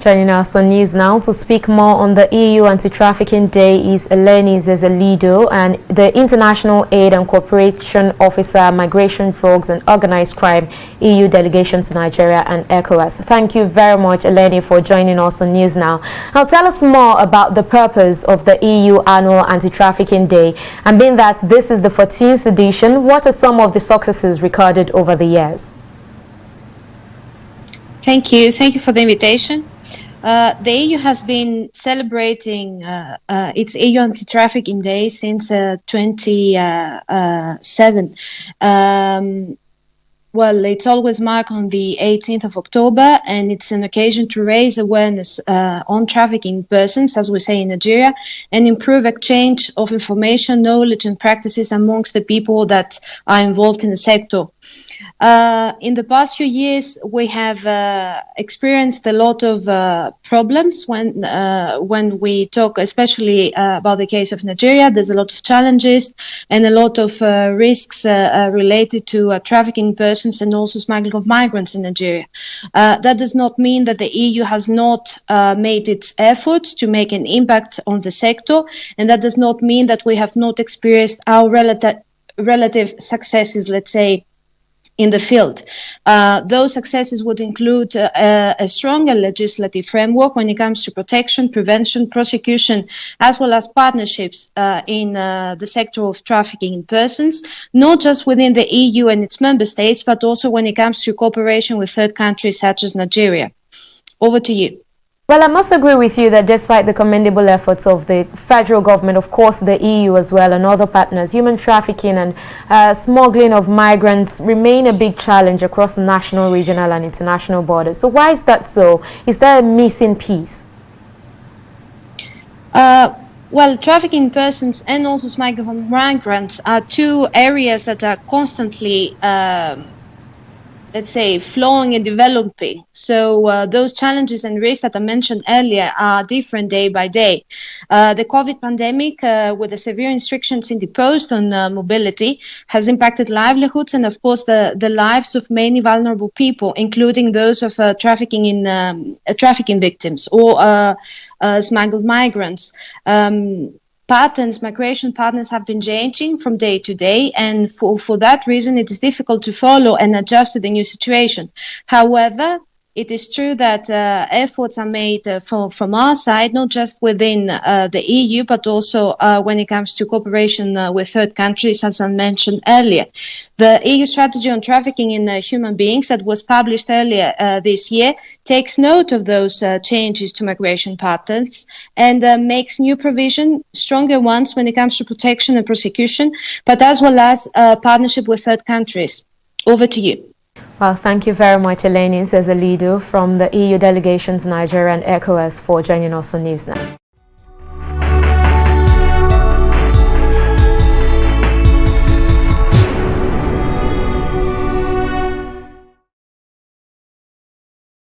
Joining us on News Now to speak more on the EU Anti-Trafficking Day is Eleni Zerzelidou, and the International Aid and Cooperation Officer, Migration, Drugs and Organized Crime, EU Delegation to Nigeria and ECOWAS. Thank you very much, Eleni, for joining us on News Now. Now, tell us more about the purpose of the EU Annual Anti-Trafficking Day, and being that this is the 14th edition, what are some of the successes recorded over the years? Thank you for the invitation. The EU has been celebrating its EU Anti-Trafficking Day since 2007. Well, it's always marked on the 18th of October, and it's an occasion to raise awareness on trafficking persons, as we say in Nigeria, and improve exchange of information, knowledge and practices amongst the people that are involved in the sector. In the past few years, we have experienced a lot of problems when we talk, especially about the case of Nigeria. There's a lot of challenges and a lot of risks related to trafficking persons and also smuggling of migrants in Nigeria. That does not mean that the EU has not made its efforts to make an impact on the sector, and that does not mean that we have not experienced our relative successes, let's say, in the field. Those successes would include a stronger legislative framework when it comes to protection, prevention, prosecution, as well as partnerships in the sector of trafficking in persons, not just within the EU and its member states, but also when it comes to cooperation with third countries such as Nigeria. Over to you. Well, I must agree with you that despite the commendable efforts of the federal government, of course the EU as well and other partners, human trafficking and smuggling of migrants remain a big challenge across national, regional and international borders. So why is that so? Is there a missing piece? Well, trafficking persons and also smuggling of migrants are two areas that are constantly let's say, flowing and developing. So those challenges and risks that I mentioned earlier are different day by day. The COVID pandemic, with the severe restrictions imposed on mobility, has impacted livelihoods and, of course, the lives of many vulnerable people, including those of trafficking victims or smuggled migrants. Migration patterns have been changing from day to day, and for that reason it is difficult to follow and adjust to the new situation. However, it is true that efforts are made from our side, not just within the EU, but also when it comes to cooperation with third countries, as I mentioned earlier. The EU strategy on trafficking in human beings that was published earlier this year takes note of those changes to migration patterns and makes new provision, stronger ones when it comes to protection and prosecution, but as well as partnership with third countries. Over to you. Well, thank you very much, Eleni Zerzelidou from the EU Delegation to Nigeria and ECOWAS for joining us on News Now.